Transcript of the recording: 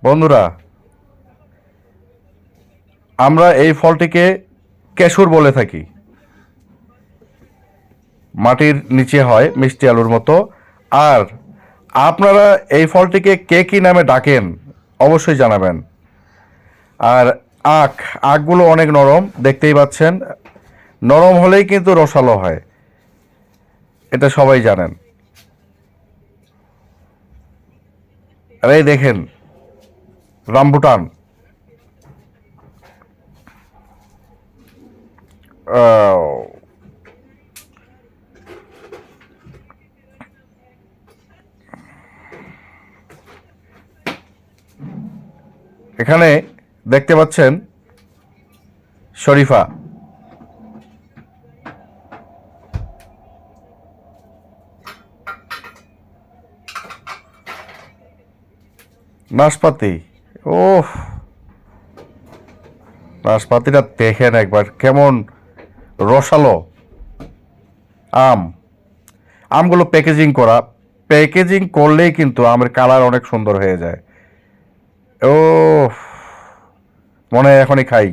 বন্ধুরা, আমরা এই ফলটিকে কেশর বলে থাকি। মাটির নিচে হয় মিষ্টি আলুর মতো। আর আপনারা এই ফলটিকে কে কী নামে ডাকেন অবশ্যই জানাবেন। আর আখগুলো অনেক নরম, দেখতেই পাচ্ছেন। নরম হলেই কিন্তু রসালো হয়, এটা সবাই জানেন। আর এই দেখেন রামবুটান। আহ, এখানে দেখতে পাচ্ছেন শরীফা। নাশপাতি। ওহ, নাশপাতিটা দেখেন একবার কেমন রসালো। আম আমগুলো প্যাকেজিং করা, প্যাকেজিং করলেই কিন্তু আমের কালার অনেক সুন্দর হয়ে যায়। ও, মনে হয় এখনই খাই।